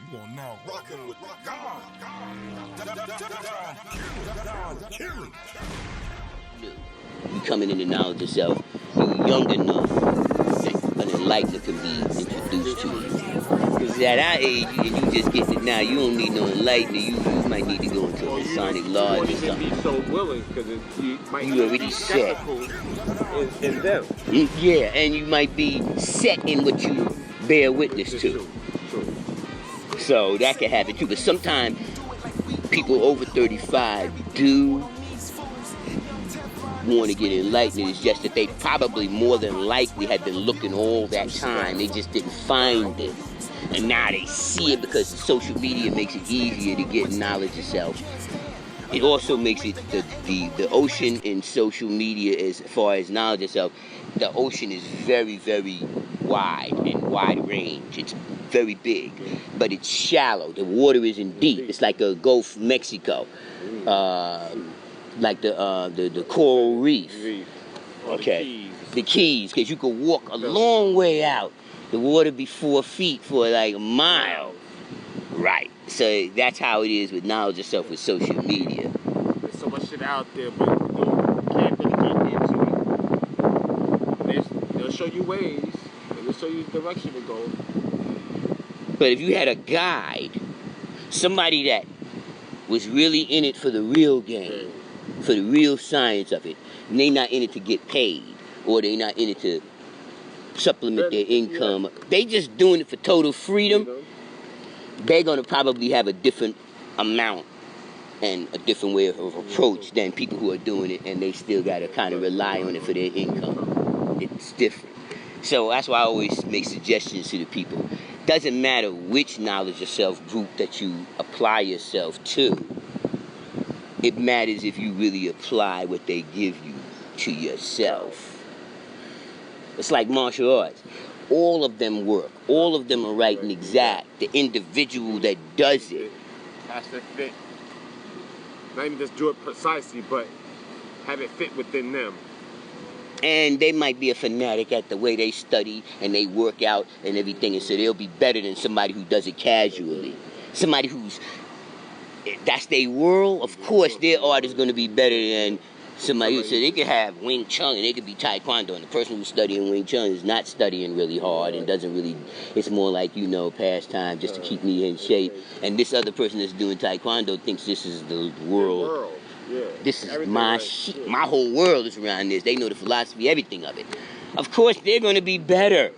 You are now rocking with God. Killing. You coming into knowledge of self, you young enough that an enlightener can be introduced to you. Because at our age, and you just get it now, you don't need no enlightener. You might need to go into a Masonic lodge or something. Be so willing because you might You already set in them. Yeah, and you might be set in what you bear witness to. True. So that can happen too. But sometimes people over 35 do want to get enlightened. It's just that they probably more than likely had been looking all that time. They just didn't find it. And now they see it because social media makes it easier to get knowledge of self. It also makes it the ocean in social media, as far as knowledge of self, the ocean is very, very wide and wide range. It's very big, but it's shallow. The water isn't deep. It's like a Gulf of Mexico, like the coral reef. Okay, the Keys, because you could walk a long way out. The water be 4 feet for like a mile. Right. So that's how it is with knowledge of self with social media. There's so much shit out there, but you can't really get into it. They'll show you ways, and they'll show you the direction to go. But if you had a guide, somebody that was really in it for the real game, for the real science of it, and they not in it to get paid, or they not in it to supplement their income, they just doing it for total freedom, they're going to probably have a different amount and a different way of approach than people who are doing it and they still got to kind of rely on it for their income. It's different. So that's why I always make suggestions to the people. Doesn't matter which knowledge of self group that you apply yourself to. It matters if you really apply what they give you to yourself. It's like martial arts. All of them work. All of them are right and exact. The individual that does it has to fit. Not even just do it precisely, but have it fit within them. And they might be a fanatic at the way they study and they work out and everything, and so they'll be better than somebody who does it casually. Somebody who's, that's their world, of course their art is going to be better than somebody who, so they could have Wing Chun and they could be Taekwondo, and the person who's studying Wing Chun is not studying really hard and doesn't really, it's more like, pastime just to keep me in shape. And this other person that's doing Taekwondo thinks this is the world. This is my shit. My whole world is around this. They know the philosophy, everything of it. Of course, they're going to be better.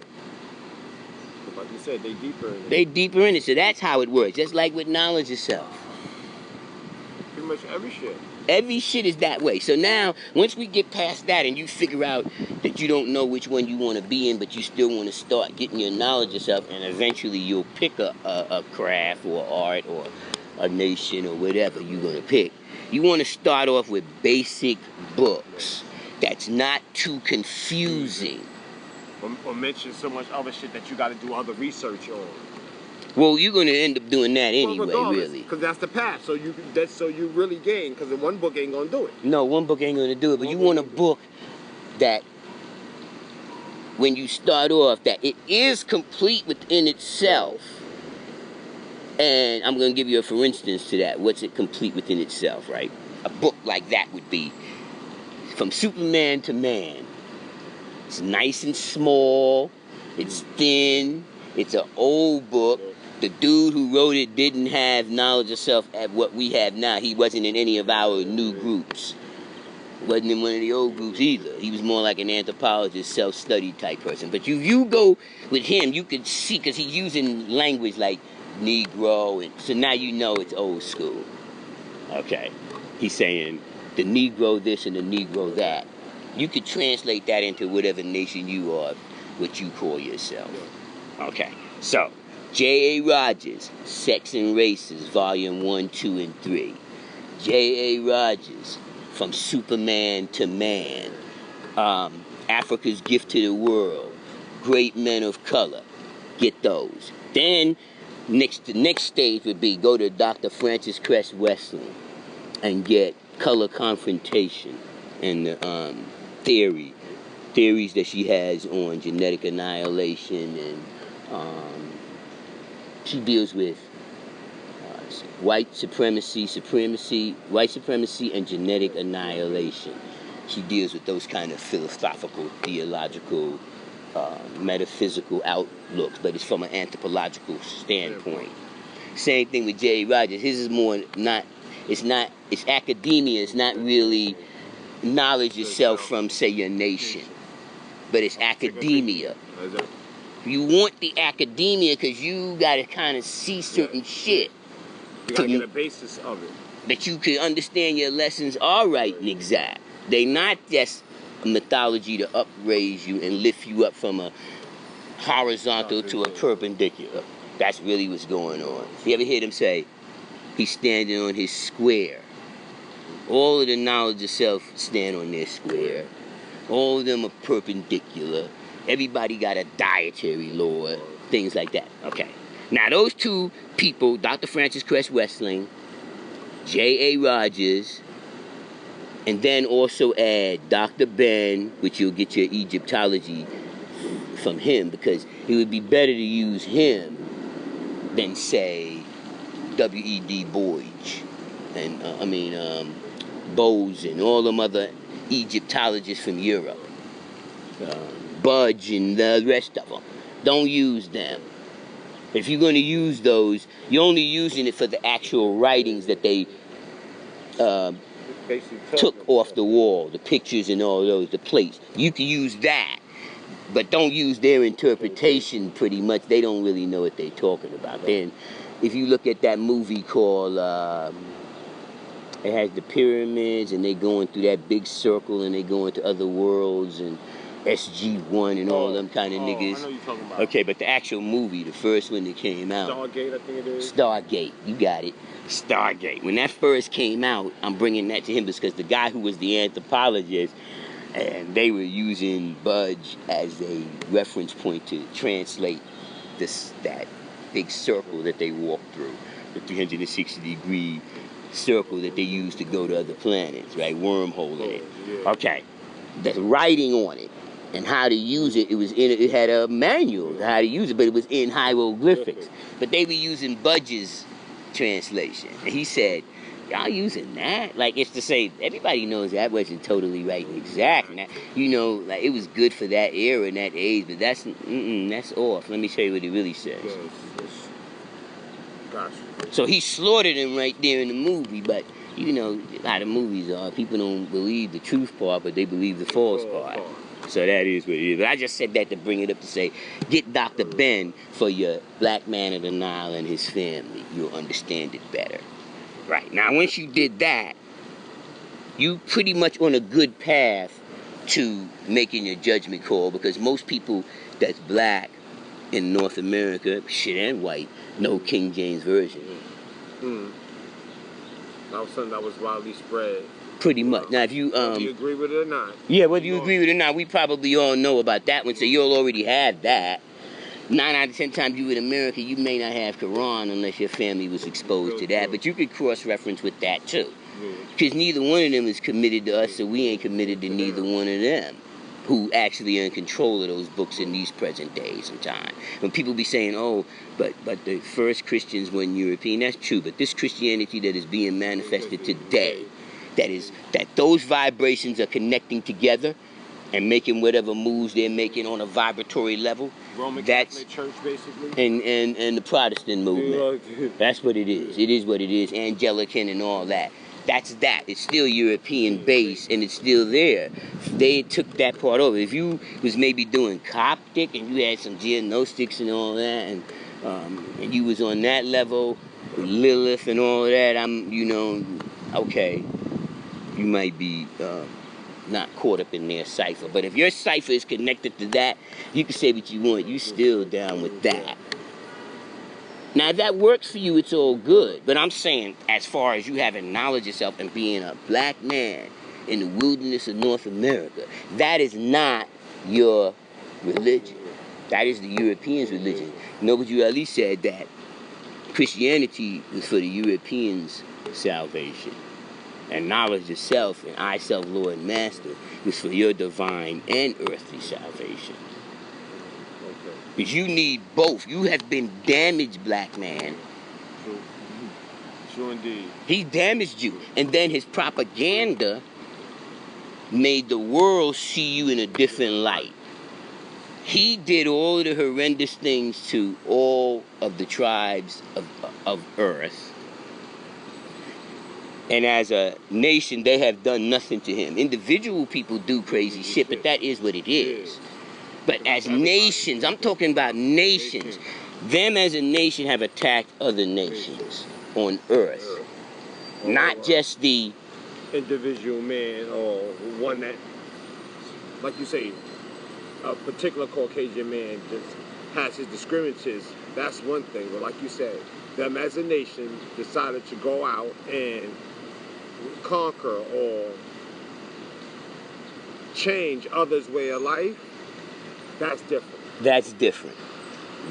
Like you said, they deeper in it. They deeper in it, so that's how it works. Just like with knowledge of self. Pretty much every shit. Every shit is that way. So now, once we get past that and you figure out that you don't know which one you want to be in, but you still want to start getting your knowledge of self, and eventually you'll pick a craft or art or a nation or whatever you're going to pick. You want to start off with basic books that's not too confusing. Or mention so much other shit that you got to do other research on. Well, you're going to end up doing that anyway, really. Because that's the path. So you really gain. Because the one book ain't going to do it. No, one book ain't going to do it. But you want a book that, when you start off, that it is complete within itself. And I'm going to give you a for instance to that. What's it complete within itself, right? A book like that would be From Superman to Man. It's nice and small. It's thin. It's an old book. The dude who wrote it didn't have knowledge of self at what we have now. He wasn't in any of our new groups. Wasn't in one of the old groups either. He was more like an anthropologist, self-study type person. But you go with him, you could see, because he's using language like Negro, and so now you know it's old school. Okay. He's saying the Negro this and the Negro that. You could translate that into whatever nation you are, what you call yourself. Okay. So, J.A. Rogers, Sex and Races, Volume 1, 2, and 3. J.A. Rogers, From Superman to Man. Africa's Gift to the World. Great Men of Color. Get those. Then, the next stage would be go to Dr. Frances Cress Weston and get Color Confrontation and the theories that she has on genetic annihilation and She deals with white supremacy, white supremacy, and genetic annihilation. She deals with those kind of philosophical, theological, metaphysical outlooks, but it's from an anthropological standpoint. Same thing with J.A. Rogers. His is more it's academia. It's not really knowledge itself from, say, your nation, but it's academia. You want the academia because you got to kind of see certain shit. You got to get a basis of it. That you can understand your lessons are right and exact. They not just a mythology to upraise you and lift you up from a horizontal to a perpendicular. That's really what's going on. You ever hear them say, he's standing on his square? All of the knowledge of self stand on their square. All of them are perpendicular. Everybody got a dietary law, things like that. Okay. Now those two people, Dr. Francis Cress Wessling, J.A. Rogers, and then also add Dr. Ben, which you'll get your Egyptology from him, because it would be better to use him than, say, W.E.D. Boyge, and Bose, and all them other Egyptologists from Europe, Budge, and the rest of them. Don't use them. If you're going to use those, you're only using it for the actual writings that they took off the wall, the pictures and all those, the plates. You can use that, but don't use their interpretation pretty much. They don't really know what they're talking about. Then, if you look at that movie called, it has the pyramids, and they going through that big circle, and they go into other worlds, and SG-1 and all them kind of niggas. I know you're talking about. Okay, but the actual movie, the first one that came out. Stargate, I think it is. Stargate, you got it. Stargate. When that first came out, I'm bringing that to him because the guy who was the anthropologist, and they were using Budge as a reference point to translate that big circle that they walked through, the 360-degree circle that they used to go to other planets, right? Wormhole in it. Yeah. Okay. The writing on it and how to use it, it had a manual on how to use it, but it was in hieroglyphics. But they were using Budge's translation. And he said, y'all using that? Like, it's to say, everybody knows that wasn't totally right and exact. And that, like, it was good for that era and that age, but that's off. Let me show you what it really says. Gotcha. So he slaughtered him right there in the movie, but a lot of movies are, people don't believe the truth part, but they believe the false part. So that is what it is. But I just said that to bring it up to say, get Dr. Ben for your Black Man of the Nile and his family. You'll understand it better. Right. Now, once you did that, you pretty much on a good path to making your judgment call, because most people that's black in North America, and white, know King James Version. That was something that was widely spread. Pretty much. Now, if you whether you agree with it or not. Yeah, whether you agree with it or not, we probably all know about that one. So you'll already have that. 9 out of 10 times you in America, you may not have Quran unless your family was exposed to that. But you could cross-reference with that too, because neither one of them is committed to us, so we ain't committed to neither one of them, who actually are in control of those books in these present days and time. When people be saying, oh, but the first Christians weren't European, that's true, but this Christianity that is being manifested today, that those vibrations are connecting together and making whatever moves they're making on a vibratory level. Roman Catholic Church, basically. And the Protestant movement. That's what it is. It is what it is. Anglican and all that. That's that. It's still European based, and it's still there. They took that part over. If you was maybe doing Coptic and you had some Gnostics and all that, and you was on that level, Lilith and all that, okay, you might be not caught up in their cipher. But if your cipher is connected to that, you can say what you want. You still down with that. Now, if that works for you, it's all good. But I'm saying, as far as you having knowledge of yourself and being a black man in the wilderness of North America, that is not your religion. That is the Europeans' religion. But you at least said that Christianity was for the Europeans' salvation. And knowledge of self and I, self, Lord, and Master was for your divine and earthly salvation. Okay. Because you need both. You have been damaged, black man. True. True indeed. He damaged you. And then his propaganda made the world see you in a different light. He did all of the horrendous things to all of the tribes of earth. And as a nation, they have done nothing to him. Individual people do crazy shit, but that is what it is. But as nations, I'm talking about nations. Them as a nation have attacked other nations on earth. Not just the individual man or one that, like you say, a particular Caucasian man just has his discriminances. That's one thing. But like you said, them as a nation decided to go out and conquer or change others' way of life. That's different. That's different.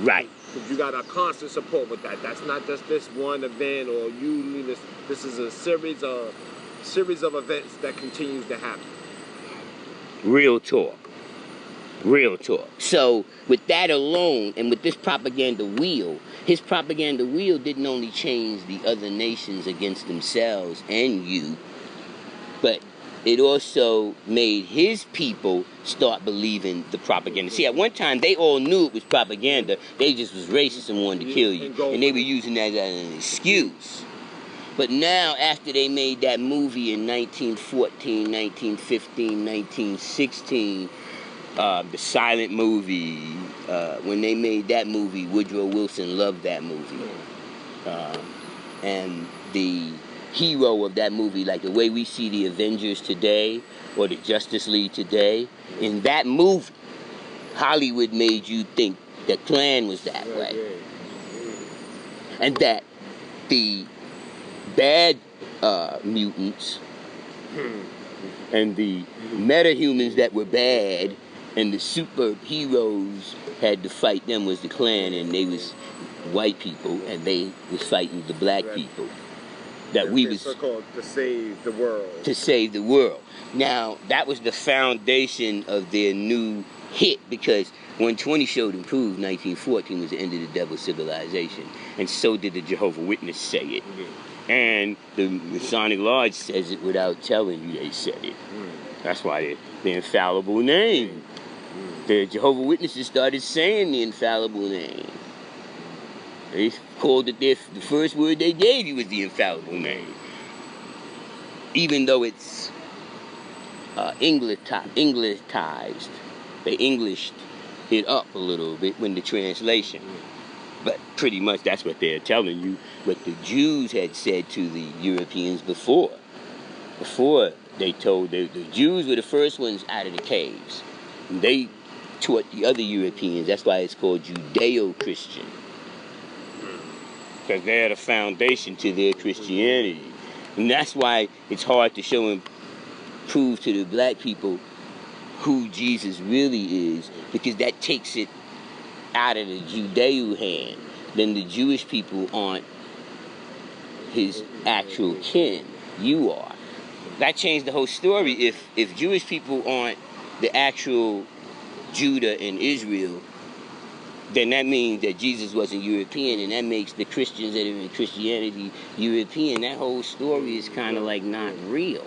Right. Because you got a constant support with that. That's not just this one event or you need this. This is a series of events that continues to happen. Real talk. Real talk. So with that alone, and with this propaganda wheel, his propaganda wheel didn't only change the other nations against themselves and you, but it also made his people start believing the propaganda. See, at one time, they all knew it was propaganda. They just was racist and wanted to kill you. And they were using that as an excuse. But now, after they made that movie in 1914, 1915, 1916, the silent movie, when they made that movie, Woodrow Wilson loved that movie. And the hero of that movie, like the way we see the Avengers today or the Justice League today, in that movie, Hollywood made you think the Klan was that way. And that the bad mutants and the metahumans that were bad and the superheroes had to fight them was the Klan, and they was white people and they was fighting the black people. That we was so-called to save the world. To save the world. Now, that was the foundation of their new hit, because when 20 Showed and Proved, 1914 was the end of the devil's civilization. And so did the Jehovah's Witness say it. And the Masonic Lodge says it without telling you they said it. That's why the infallible name. The Jehovah's Witnesses started saying the infallible name. They called it the first word they gave you was the infallible name. Even though it's Englished. They Englished it up a little bit when the translation. But pretty much that's what they're telling you, what the Jews had said to the Europeans before. Before they told, the Jews were the first ones out of the caves. And they taught the other Europeans. That's why it's called Judeo-Christian. Because they're the foundation to their Christianity. And that's why it's hard to show and prove to the black people who Jesus really is, because that takes it out of the Judeo hand. Then the Jewish people aren't his actual kin. You are. That changed the whole story. If Jewish people aren't the actual Judah and Israel, then that means that Jesus wasn't European, and that makes the Christians that are in Christianity European. That whole story is kind of like not real.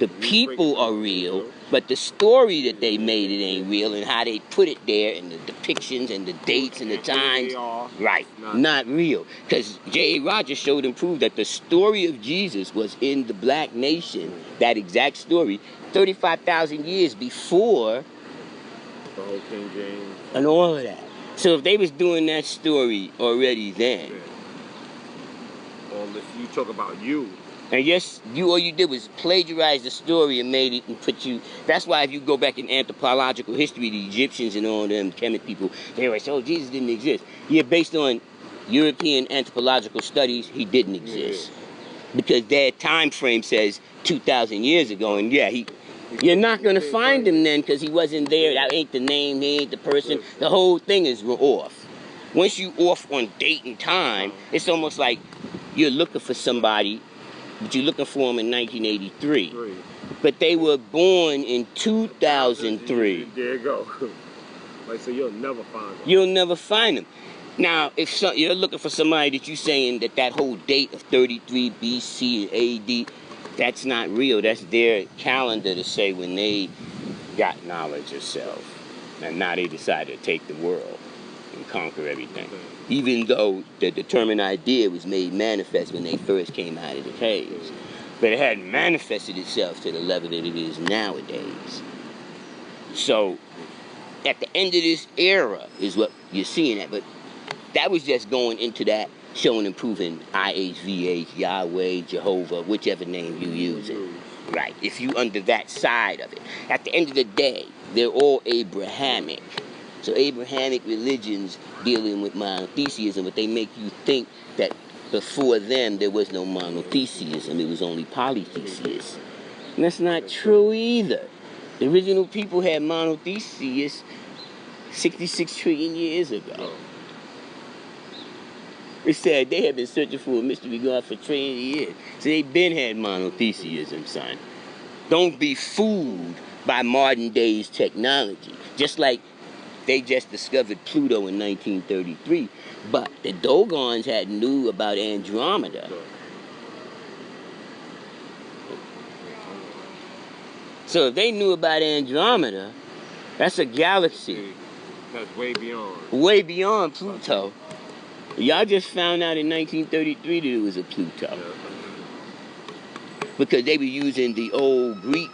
The people are real, but the story that they made it ain't real, and how they put it there, and the depictions and the dates and the times, right, not real. Because J.A. Rogers showed and proved that the story of Jesus was in the black nation, that exact story, 35,000 years before the whole King James and all of that. So if they was doing that story already then, or if you talk about you, and yes, all you did was plagiarize the story and made it and put you. That's why if you go back in anthropological history, the Egyptians and all them Kemet people, they always say, oh, Jesus didn't exist. Yeah, based on European anthropological studies, he didn't exist. Because their time frame says 2,000 years ago, and yeah, you're not going to find him then because he wasn't there. That ain't the name, he ain't the person. The whole thing is off. Once you off on date and time, it's almost like you're looking for somebody, but you're looking for them in 1983. But they were born in 2003. There you go. Like, so you'll never find them. You'll never find them. Now, if you're looking for somebody that you're saying that whole date of 33 BC and AD, that's not real. That's their calendar to say when they got knowledge of self. And now they decided to take the world and conquer everything. Even though the determined idea was made manifest when they first came out of the caves. But it hadn't manifested itself to the level that it is nowadays. So, at the end of this era is what you're seeing that. But that was just going into that, showing and proving IHVH, Yahweh, Jehovah, whichever name you're using. Right, if you under that side of it. At the end of the day, they're all Abrahamic. So Abrahamic religions dealing with monotheism, but they make you think that before them there was no monotheism, it was only polytheism. And that's not true either. The original people had monotheism 66 trillion years ago. It said they had been searching for a mystery God for trillions of years. So they been had monotheism, son. Don't be fooled by modern day's technology. Just like they just discovered Pluto in 1933, but the Dogons had knew about Andromeda. So if they knew about Andromeda, that's a galaxy. That's way beyond. Way beyond Pluto. Y'all just found out in 1933 that it was a Pluto. Because they were using the old Greek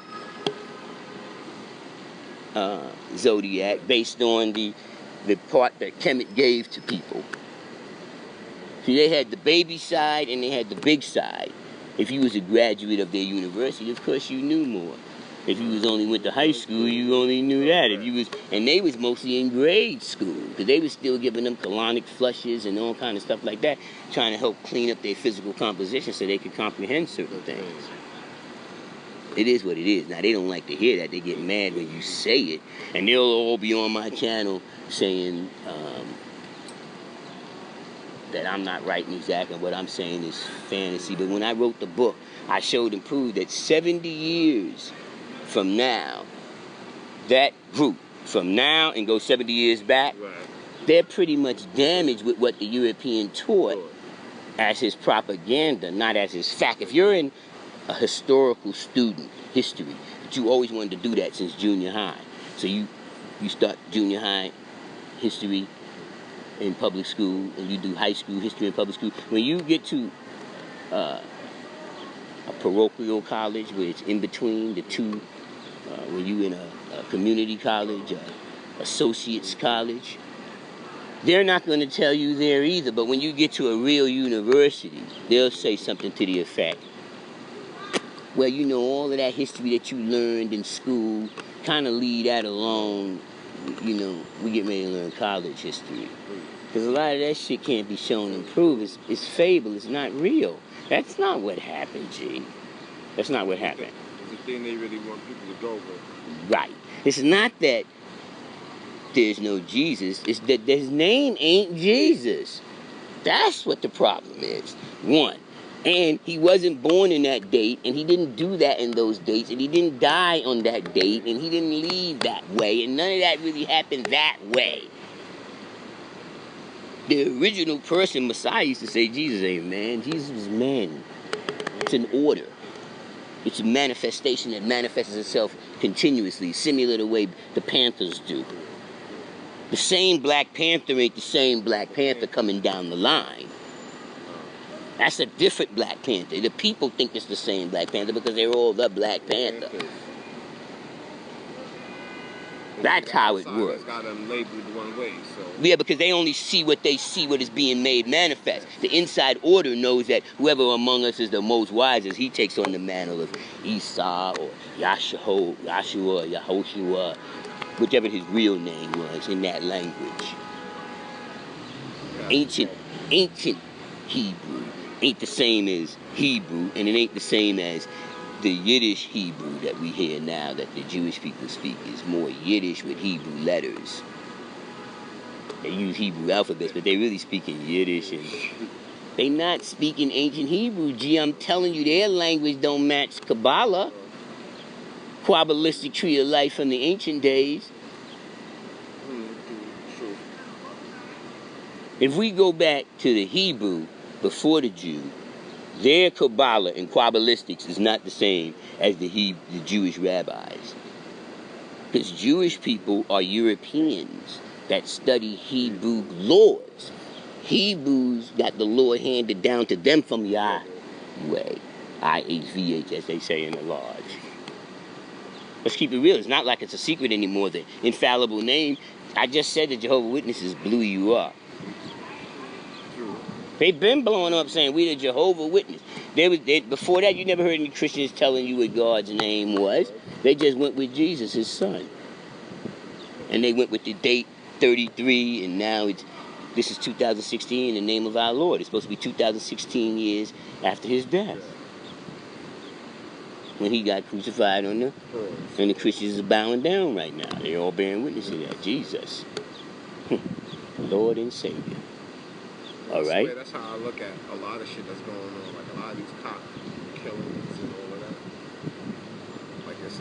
zodiac based on the part that Kemet gave to people. See, they had the baby side and they had the big side. If you was a graduate of their university, of course you knew more. If you was only went to high school, you only knew that. If you was, and they was mostly in grade school, because they was still giving them colonic flushes and all kind of stuff like that, trying to help clean up their physical composition so they could comprehend certain things. It is what it is. Now, they don't like to hear that. They get mad when you say it. And they'll all be on my channel saying that I'm not right and exact and what I'm saying is fantasy. But when I wrote the book, I showed and proved that 70 years from now, that group, from now and go 70 years back, they're pretty much damaged with what the European taught as his propaganda, not as his fact. If you're in a historical student, history, but you always wanted to do that since junior high. So you start junior high history in public school, and you do high school history in public school. When you get to a parochial college, where it's in between the two, when you in a community college, associate's college, they're not going to tell you there either. But when you get to a real university, they'll say something to the effect, well, you know, all of that history that you learned in school, kind of leave that alone. You know, we get ready to learn college history. Because a lot of that shit can't be shown and proved. It's fable. It's not real. That's not what happened, G. That's not what happened. It's the thing they really want people to go with. Right. It's not that there's no Jesus. It's that his name ain't Jesus. That's what the problem is. One. And he wasn't born in that date, and he didn't do that in those dates, and he didn't die on that date, and he didn't leave that way, and none of that really happened that way. The original person, Messiah, used to say Jesus ain't man. Jesus was man. It's an order. It's a manifestation that manifests itself continuously, similar to the way the Panthers do. The same Black Panther ain't the same Black Panther coming down the line. That's a different Black Panther. The people think it's the same Black Panther because they're all the Black Panther. That's how it works. Got them labeled one way, so. Yeah, because they only see what they see, what is being made manifest. The inside order knows that whoever among us is the most wisest, he takes on the mantle of Esau or Yahshua, Yahoshua, whichever his real name was in that language. Ancient Hebrew ain't the same as Hebrew, and it ain't the same as the Yiddish Hebrew that we hear now that the Jewish people speak. Is more Yiddish with Hebrew letters. They use Hebrew alphabets, but they really speak in Yiddish, and they not speaking ancient Hebrew. Gee, I'm telling you, their language don't match Kabbalah, Kabbalistic tree of life from the ancient days. If we go back to the Hebrew before the Jew, their Kabbalah and Kabbalistics is not the same as the Jewish rabbis. Because Jewish people are Europeans that study Hebrew laws. Hebrews got the law handed down to them from Yahweh. IHVH, as they say in the lodge. Let's keep it real. It's not like it's a secret anymore. The infallible name. I just said the Jehovah's Witnesses blew you up. They've been blowing up saying we the Jehovah's Witness. Before that, you never heard any Christians telling you what God's name was. They just went with Jesus, his son. And they went with the date 33, and now this is 2016 in the name of our Lord. It's supposed to be 2016 years after his death. When he got crucified on the... And the Christians are bowing down right now. They're all bearing witness to that. Jesus. Lord and Savior. All right? That's how I look at a lot of shit that's going on. Like a lot of these cop killings and all of that. Like it's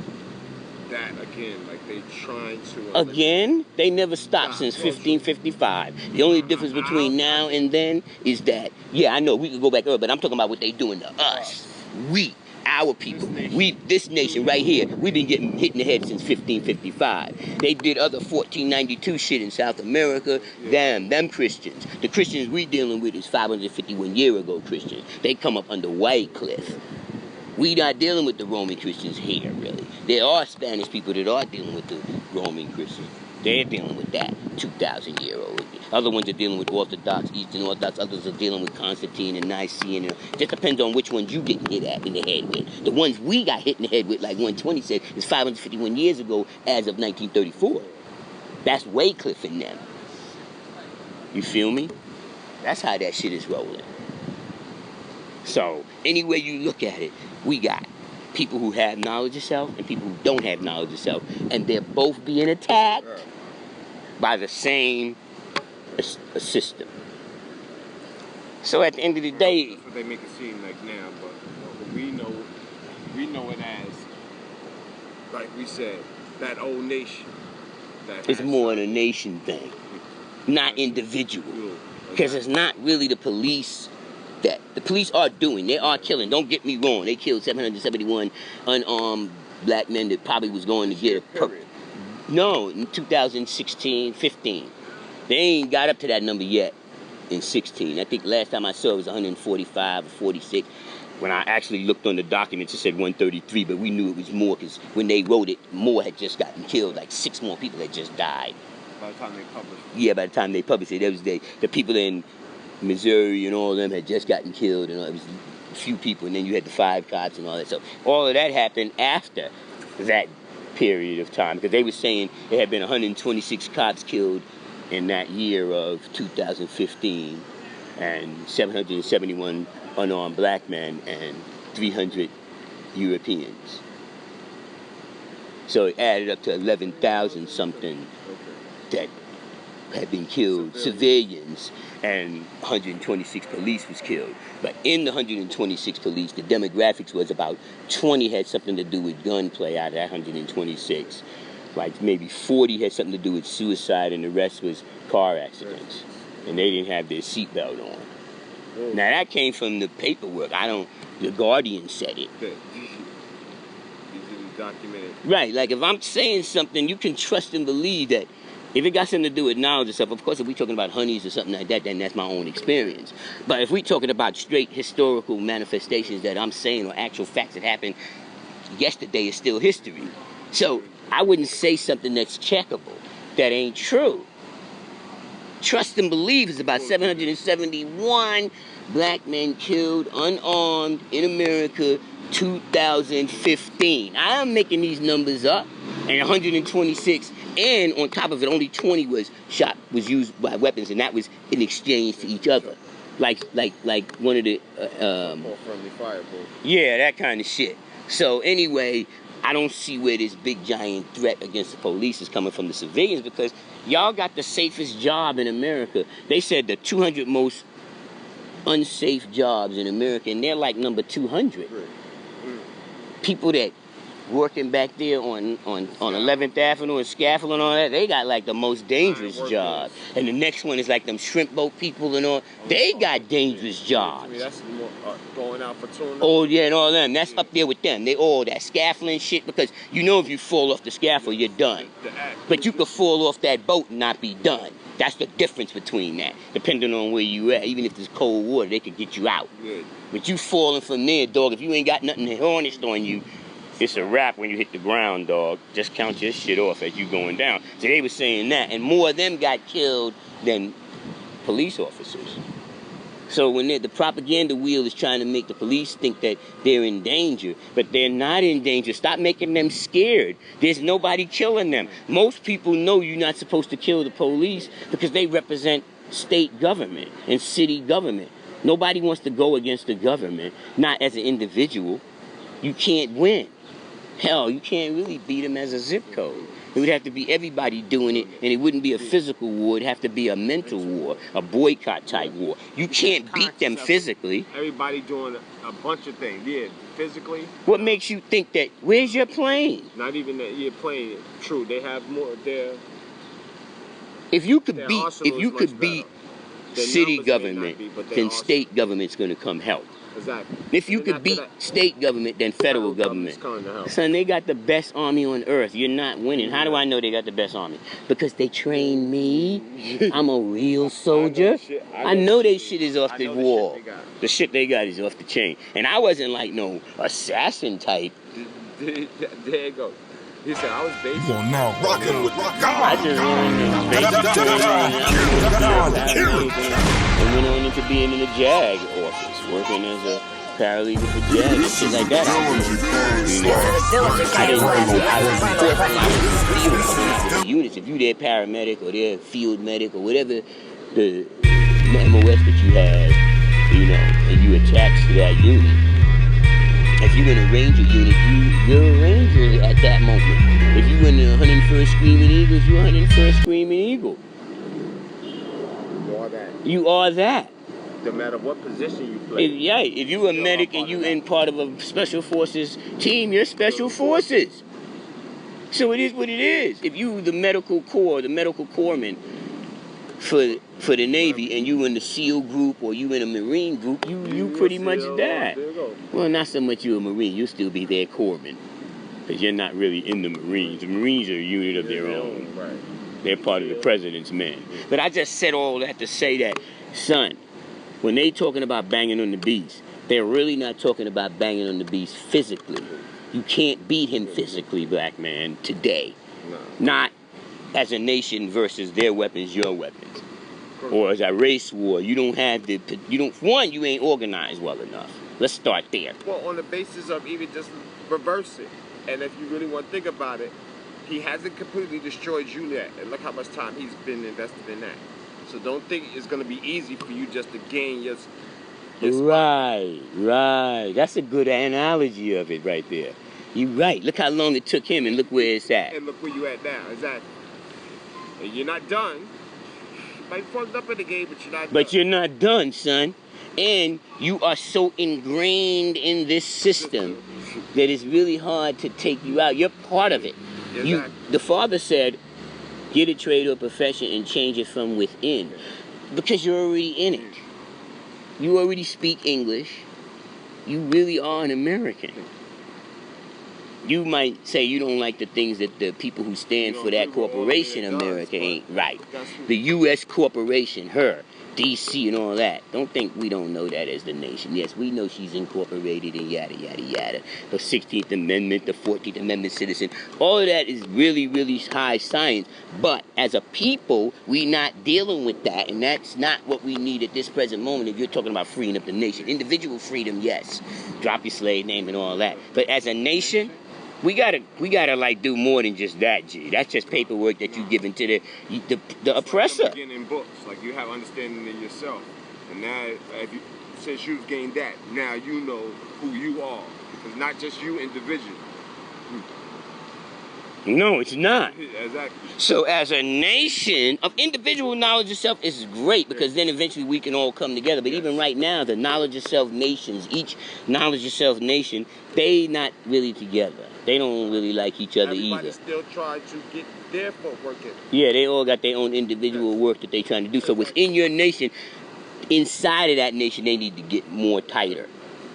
that again. Like they trying to... Again? They never stopped since 1555. The only difference between now and then is that... Yeah, I know we could go back earlier, but I'm talking about what they doing to us. Our people, this nation right here, we've been getting hit in the head since 1555. They did other 1492 shit in South America. Damn, them Christians. The Christians we dealing with is 551 year ago Christians. They come up under Wycliffe. We not dealing with the Roman Christians here, really. There are Spanish people that are dealing with the Roman Christians. They're dealing with that 2,000 year old. Other ones are dealing with Orthodox, Eastern Orthodox. Others are dealing with Constantine and Nicene. It just depends on which ones you get hit in the head with. The ones we got hit in the head with, like 120 said, is 551 years ago as of 1934. That's Wycliffe in them. You feel me? That's how that shit is rolling. So, any way you look at it, we got people who have knowledge of self and people who don't have knowledge of self. And they're both being attacked by the same system. So at the end of the day... That's what they make it seem like now, but we know it as, like we said, that old nation. It's more than a nation thing, not individual. Because it's not really the police that... The police are doing, they are killing. Don't get me wrong, they killed 771 unarmed black men that probably was going to get a... No, in 2016, 15. They ain't got up to that number yet in 16. I think last time I saw it was 145 or 46. When I actually looked on the documents, it said 133, but we knew it was more because when they wrote it, more had just gotten killed. Like 6 more people had just died. By the time they published it. Yeah, by the time they published it. That was the people in Missouri and all of them had just gotten killed. And it was a few people, and then you had the 5 cops and all that. So all of that happened after that period of time, because they were saying there had been 126 cops killed in that year of 2015, and 771 unarmed black men and 300 Europeans. So it added up to 11,000 something that had been killed, civilians, and 126 police was killed. But in the 126 police, the demographics was about 20 had something to do with gunplay out of that 126. Like maybe 40 had something to do with suicide, and the rest was car accidents. And they didn't have their seatbelt on. Now that came from the paperwork. The Guardian said it. Documented. Right, like if I'm saying something, you can trust and believe that if it got something to do with knowledge and stuff, of course, if we're talking about honeys or something like that, then that's my own experience. But if we're talking about straight historical manifestations that I'm saying or actual facts that happened yesterday is still history. So I wouldn't say something that's checkable that ain't true. Trust and believe is about 771 black men killed unarmed in America 2015. I'm making these numbers up. And 126, and on top of it, only 20 was used by weapons, and that was in exchange to each other. Like one of the... more friendly fire, bro. Yeah, that kind of shit. So anyway, I don't see where this big giant threat against the police is coming from the civilians, because y'all got the safest job in America. They said the 200 most unsafe jobs in America, and they're like number 200. People that working back there on 11th Avenue and scaffolding and all that, they got like the most dangerous job. And the next one is like them shrimp boat people and all. They got dangerous jobs. To me, that's more going out for tuna. Oh yeah, and all them. That's up there with them. They all that scaffolding shit, because you know if you fall off the scaffold, you're done. But you could fall off that boat and not be done. That's the difference between that. Depending on where you at, even if there's cold water, they could get you out. But you falling from there, dog, if you ain't got nothing harnessed on you, it's a wrap when you hit the ground, dog. Just count your shit off as you going down. So they were saying that, and more of them got killed than police officers. So when the propaganda wheel is trying to make the police think that they're in danger, but they're not in danger. Stop making them scared. There's nobody killing them. Most people know you're not supposed to kill the police because they represent state government and city government. Nobody wants to go against the government, not as an individual. You can't win. Hell, you can't really beat them as a zip code. It would have to be everybody doing it, and it wouldn't be a physical war. It'd have to be a mental war, a boycott type war. You can't beat them physically. Everybody doing a bunch of things. Yeah, physically. What makes you think that? Where's your plane? Not even that you're playing. True, they have more. If you could beat city government, then state government's going to come help. Exactly. If you could beat state government, then federal government. Son, they got the best army on earth. You're not winning. How do I know they got the best army? Because they trained me. I'm a real soldier. I know they shit is off the wall. The shit they got is off the chain. And I wasn't like no assassin type. There you go. He said, I was based on now rocking with God. I just and went on into being in the JAG office, working as a paralegal for JAG and shit like that. Units, if you their paramedic or their field medic or whatever the MOS that you have, you know, and you attached to that unit. If you're in a ranger unit, you're a ranger at that moment. If you're in the 101st Screaming Eagles, you're 101st Screaming Eagle. You are that. You are that. No matter what position you play. If you're a medic and you in part of a special forces team, you're special forces. So it is what it is. If you the medical corps, the medical corpsman for the Navy, and you in the SEAL group or you in a Marine group, you pretty much that. Well, not so much you a Marine. You'll still be their corpsman because you're not really in the Marines. The Marines are a unit of their own. Right. They're part of the president's men. But I just said all that to say that, son, when they talking about banging on the beast, they're really not talking about banging on the beast physically. You can't beat him physically, black man, today. No. Not as a nation versus their weapons, your weapons. Or as a race war, you don't have you ain't organized well enough. Let's start there. Well, on the basis of even just reverse it. And if you really want to think about it, he hasn't completely destroyed you yet. And look how much time he's been invested in that. So don't think it's going to be easy for you just to gain your Right. That's a good analogy of it right there. You're right. Look how long it took him and look where it's at. And look where you at now. Exactly. And you're not done. You might fucked up in the game, but you're not done. But you're not done, son. And you are so ingrained in this system that it's really hard to take you out. You're part of it. Exactly. The father said, get a trade or profession and change it from within. Because you're already in it. You already speak English. You really are an American. You might say you don't like the things that the people who stand for that corporation, America, ain't right. The U.S. corporation, her, D.C. and all that. Don't think we don't know that as the nation. Yes, we know she's incorporated and yada, yada, yada. The 16th Amendment, the 14th Amendment citizen. All of that is really, really high science. But as a people, we not dealing with that. And that's not what we need at this present moment if you're talking about freeing up the nation. Individual freedom, yes. Drop your slave name and all that. But as a nation, we gotta like do more than just that, G. That's just paperwork that you give into the oppressor. Again, in books, like you have understanding in yourself, and now since you've gained that, now you know who you are. It's not just you individually. No, it's not. Exactly. So as a nation, of individual knowledge of self is great because then eventually we can all come together. But even right now, the knowledge of self nations, each knowledge of self nation, they not really together. They don't really like each other Everybody either. still try to get their footwork in. Yeah, they all got their own individual work that they trying to do. So within your nation, inside of that nation, they need to get more tighter.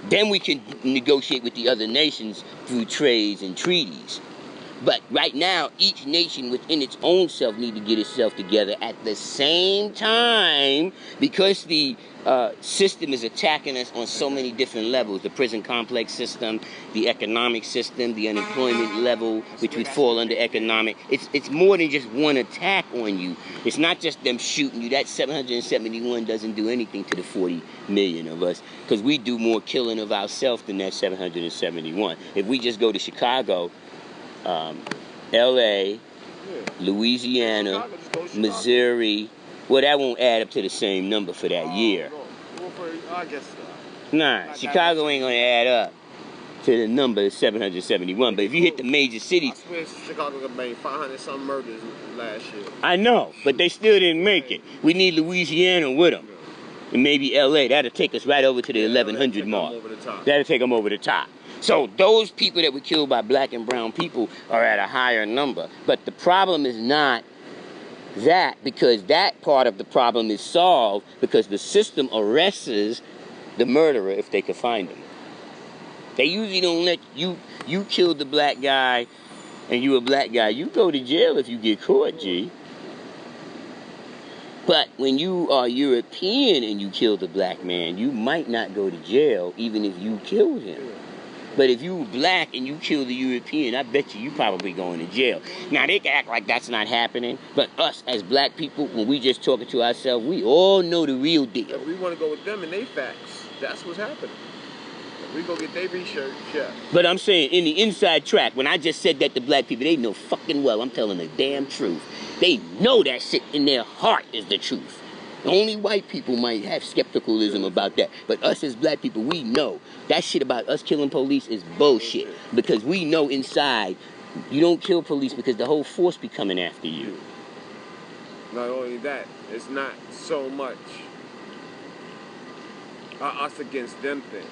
Then we can negotiate with the other nations through trades and treaties. But right now, each nation within its own self need to get itself together at the same time because the system is attacking us on so many different levels. The prison complex system, the economic system, the unemployment level, which would fall under economic. It's more than just one attack on you. It's not just them shooting you. That 771 doesn't do anything to the 40 million of us because we do more killing of ourselves than that 771. If we just go to Chicago, L.A., Louisiana, Missouri. Well, that won't add up to the same number for that year. No. Well, I guess Nah, Chicago ain't gonna add up to the number 771. But if you hit the major I cities, swear Chicago made 500-some murders last year. I know, but they still didn't make it. We need Louisiana with them. And maybe L.A. That'll take us right over to the 1100 mark. That'll take them over the top. So those people that were killed by black and brown people are at a higher number. But the problem is not that, because that part of the problem is solved because the system arrests the murderer if they can find him. They usually don't let you kill the black guy and you a black guy. You go to jail if you get caught, G. But when you are European and you kill the black man, you might not go to jail even if you killed him. But if you black and you kill the European, I bet you probably going to jail. Now, they can act like that's not happening, but us as black people, when we just talking to ourselves, we all know the real deal. If we want to go with them and they facts, that's what's happening. If we go get their research, yeah. But I'm saying, in the inside track, when I just said that to black people, they know fucking well I'm telling the damn truth. They know that shit in their heart is the truth. Only white people might have skepticalism about that. But us as black people, we know that shit about us killing police is bullshit. Because we know inside, you don't kill police because the whole force be coming after you. Not only that, it's not so much us against them thing.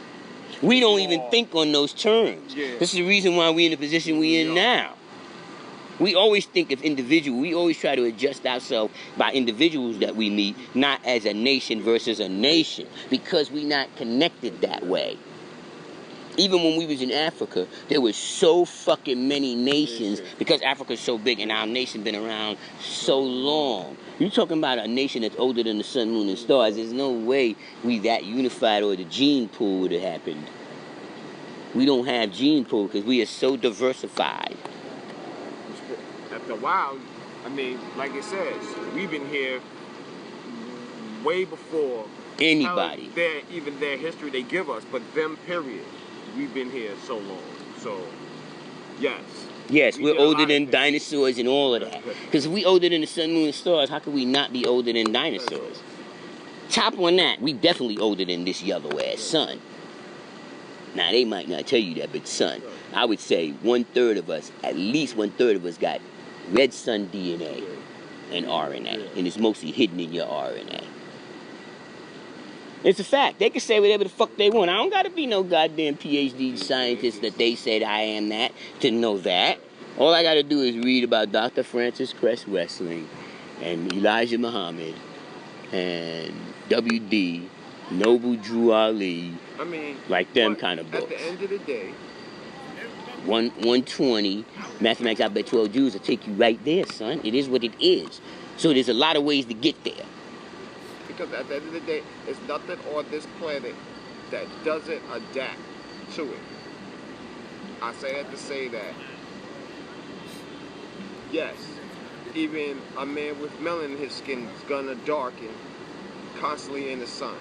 We don't even think on those terms. Yeah. This is the reason why we're in the position we're in now. We always think of individual. We always try to adjust ourselves by individuals that we meet, not as a nation versus a nation, because we're not connected that way. Even when we was in Africa, there was so fucking many nations because Africa's so big and our nation been around so long. You're talking about a nation that's older than the sun, moon, and stars. There's no way we that unified or the gene pool would have happened. We don't have gene pool because we are so diversified. After a while, I mean, like it says, we've been here way before Anybody. Even their history they give us, but them period. We've been here so long. So, yes. Yes, we're did a older lot than of things. dinosaurs and all of that. Because if we older than the sun, moon, and stars, how could we not be older than dinosaurs? Top on that, we definitely older than this yellow ass sun. Now, they might not tell you that, but sun, I would say 1/3 of us, at least 1/3 of us got red sun DNA and RNA. And it's mostly hidden in your RNA. It's a fact. They can say whatever the fuck they want. I don't gotta be no goddamn PhD scientist that they said I am that to know that. All I gotta do is read about Dr. Francis Cress Wrestling and Elijah Muhammad and W.D. Noble Drew Ali. I mean, like them kind of books. At the end of the day, 120, mathematics out by 12 Jews will take you right there, son. It is what it is. So there's a lot of ways to get there. because at the end of the day, there's nothing on this planet that doesn't adapt to it. I say that to say that, yes, even a man with melanin in his skin is gonna darken constantly in the sun.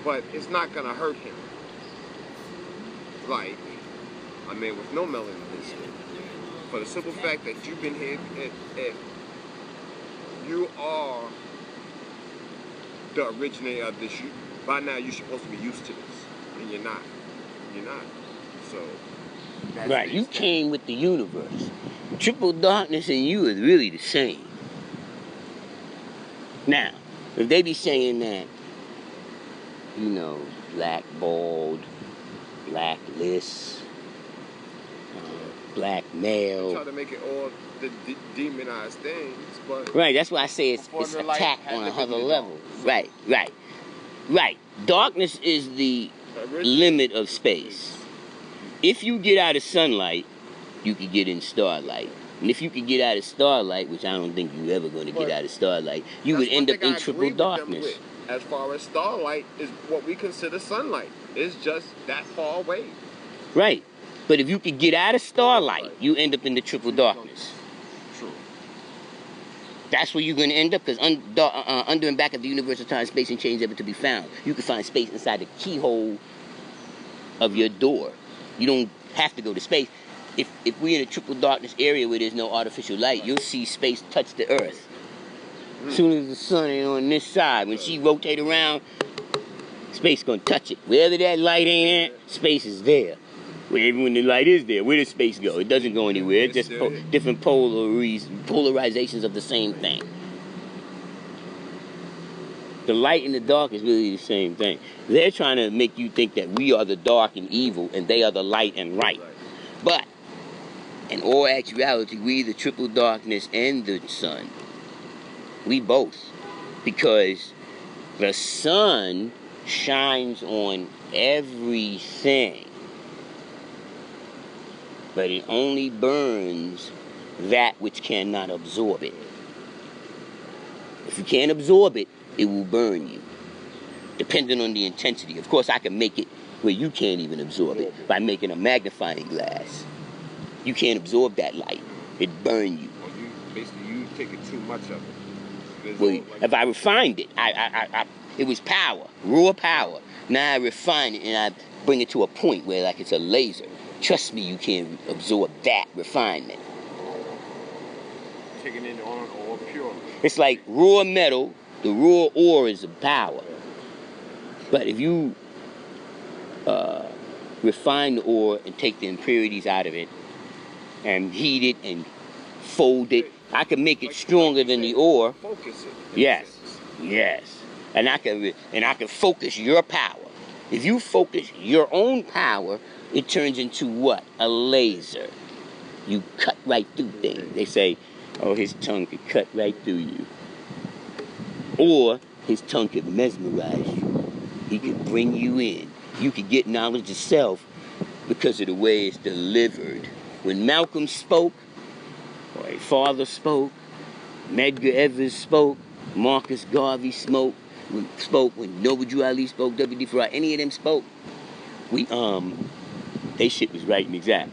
But it's not gonna hurt him like a man with no melanin in his skin. For the simple fact that you've been here, if you are the originator of this, by now you're supposed to be used to this, and you're not. You're not. So. Right, you came with the universe. Triple darkness and you is really the same. Now, if they be saying that, you know, blackballed, blacklist, black male. Try to make it all the demonized things, but Right, that's why I say it's attack on another level. Right. Darkness is the limit of space. If you get out of sunlight, you can get in starlight. And if you could get out of starlight, which I don't think you're ever going to get out of starlight, you would end up in triple darkness. As far as starlight is what we consider sunlight. It's just that far away. Right. But if you could get out of starlight, you end up in the triple darkness. True. That's where you're going to end up, because under and back of the universe of time, space, and change ever to be found. You can find space inside the keyhole of your door. You don't have to go to space. If we're in a triple darkness area where there's no artificial light, you'll see space touch the earth. As soon as the sun ain't on this side, when she rotate around, space gonna touch it. Wherever that light ain't at, space is there. Even when the light is there, where does space go? It doesn't go anywhere. It's just different polarizations of the same thing. The light and the dark is really the same thing. They're trying to make you think that we are the dark and evil, and they are the light and right. But in all actuality, we the triple darkness and the sun. We both. Because the sun shines on everything. But it only burns that which cannot absorb it. If you can't absorb it, it will burn you. Depending on the intensity. Of course, I can make it where you can't even absorb it by making a magnifying glass. You can't absorb that light. It burns you. Well, basically, you taking too much of it. Well, if I refined it, it was power, raw power. Now I refine it and I bring it to a point where like it's a laser. Trust me, you can't absorb that refinement. Taking it on all pure. It's like raw metal. The raw ore is of power. But if you refine the ore and take the impurities out of it and heat it and fold it, I can make it stronger than the ore. Focus it. Yes. And I can focus your power. If you focus your own power, it turns into what? A laser. You cut right through things. They say, oh, his tongue could cut right through you. Or his tongue could mesmerize you. He could bring you in. You could get knowledge of self because of the way it's delivered. When Malcolm spoke, or a father spoke, Medgar Evers spoke, Marcus Garvey spoke, when Noble Drew Ali spoke, W.D. Farrar, any of them spoke, they shit was right and exact.